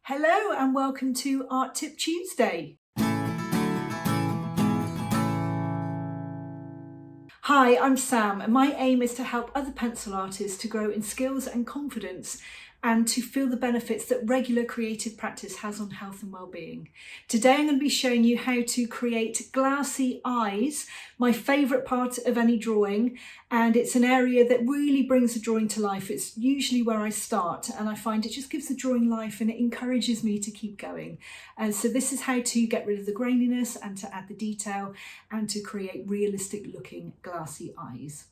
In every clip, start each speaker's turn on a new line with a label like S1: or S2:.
S1: Hello and welcome to Art Tip Tuesday. Hi, I'm Sam and my aim is to help other pencil artists to grow in skills and confidence and to feel the benefits that regular creative practice has on health and well-being. Today I'm going to be showing you how to create glassy eyes, my favourite part of any drawing, and it's an area that really brings the drawing to life. It's usually where I start and I find it just gives the drawing life and it encourages me to keep going. And so this is how to get rid of the graininess and to add the detail and to create realistic looking glassy eyes.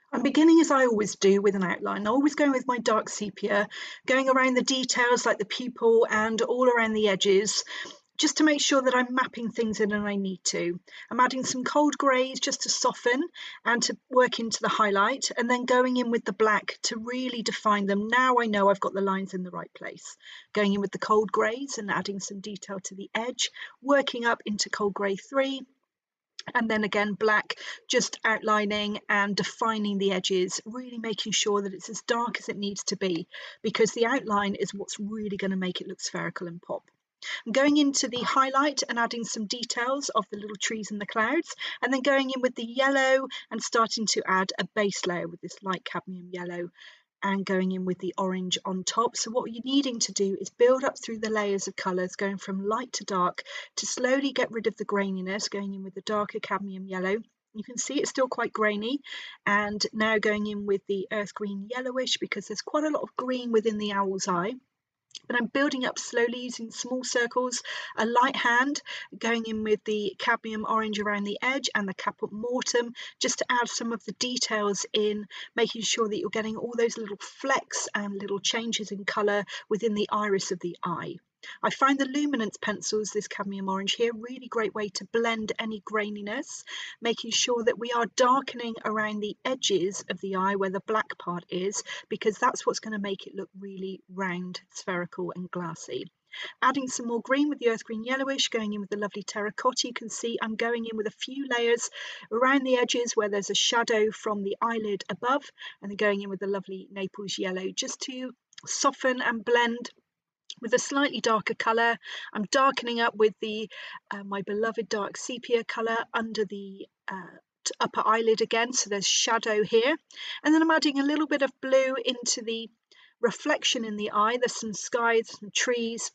S2: I'm beginning as I always do with an outline. I always go with my dark sepia, going around the details like the pupil and all around the edges, just to make sure that I'm mapping things in and I need to. I'm adding some cold greys just to soften and to work into the highlight, and then going in with the black to really define them. Now I know I've got the lines in the right place. Going in with the cold greys and adding some detail to the edge, working up into cold grey 3, and then again black, just outlining and defining the edges, really making sure that it's as dark as it needs to be, because the outline is what's really going to make it look spherical and pop. I'm going into the highlight and adding some details of the little trees and the clouds, and then going in with the yellow and starting to add a base layer with this light cadmium yellow and going in with the orange on top. So what you're needing to do is build up through the layers of colours, going from light to dark, to slowly get rid of the graininess, going in with the darker cadmium yellow. You can see it's still quite grainy, and now going in with the earth green yellowish, because there's quite a lot of green within the owl's eye. But I'm building up slowly using small circles, a light hand, going in with the cadmium orange around the edge and the caput mortuum, just to add some of the details in, making sure that you're getting all those little flecks and little changes in colour within the iris of the eye. I find the luminance pencils, this cadmium orange here, really great way to blend any graininess, making sure that we are darkening around the edges of the eye where the black part is, because that's what's going to make it look really round, spherical and glassy. Adding some more green with the earth green yellowish, going in with the lovely terracotta. You can see I'm going in with a few layers around the edges where there's a shadow from the eyelid above, and then going in with the lovely Naples yellow just to soften and blend with a slightly darker colour. I'm darkening up with the my beloved dark sepia colour under the upper eyelid again, so there's shadow here, and then I'm adding a little bit of blue into the reflection in the eye. There's some skies, some trees,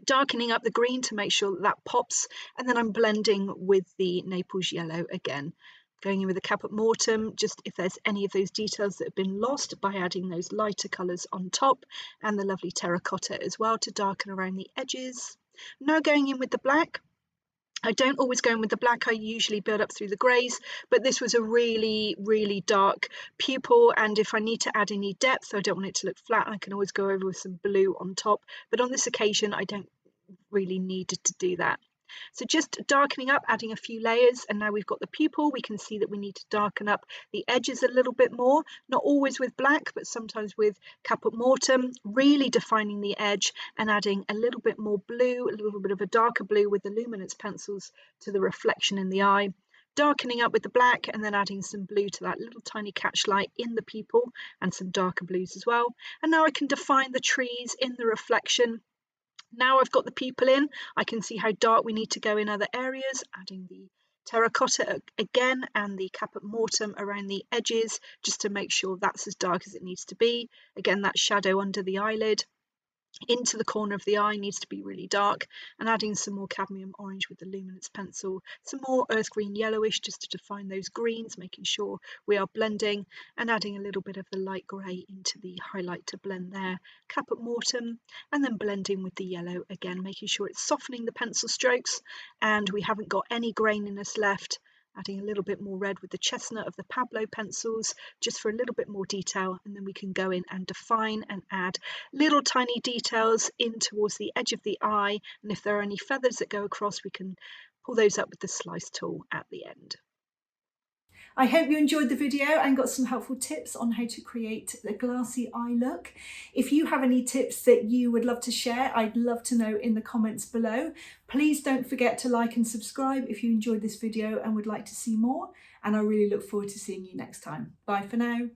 S2: darkening up the green to make sure that that pops, and then I'm blending with the Naples yellow again, going in with the caput mortuum, just if there's any of those details that have been lost, by adding those lighter colours on top, and the lovely terracotta as well to darken around the edges. Now going in with the black. I don't always go in with the black, I usually build up through the greys, but this was a really dark pupil, and if I need to add any depth, I don't want it to look flat, I can always go over with some blue on top, but on this occasion I don't really need to do that. So just darkening up, adding a few layers, and now we've got the pupil. We can see that we need to darken up the edges a little bit more, not always with black, but sometimes with caput mortuum, really defining the edge and adding a little bit more blue, a little bit of a darker blue with the luminance pencils to the reflection in the eye. Darkening up with the black and then adding some blue to that little tiny catchlight in the pupil and some darker blues as well. And now I can define the trees in the reflection. Now I've got the pupil in, I can see how dark we need to go in other areas, adding the terracotta again and the caput mortuum around the edges, just to make sure that's as dark as it needs to be. Again, that shadow under the eyelid. Into the corner of the eye needs to be really dark, and adding some more cadmium orange with the luminance pencil, some more earth green yellowish just to define those greens, making sure we are blending, and adding a little bit of the light grey into the highlight to blend there, caput mortuum, and then blending with the yellow again, making sure it's softening the pencil strokes and we haven't got any graininess left. Adding a little bit more red with the chestnut of the Pablo pencils, just for a little bit more detail, and then we can go in and define and add little tiny details in towards the edge of the eye, and if there are any feathers that go across, we can pull those up with the slice tool at the end.
S1: I hope you enjoyed the video and got some helpful tips on how to create the glassy eye look. If you have any tips that you would love to share, I'd love to know in the comments below. Please don't forget to like and subscribe if you enjoyed this video and would like to see more. And I really look forward to seeing you next time. Bye for now.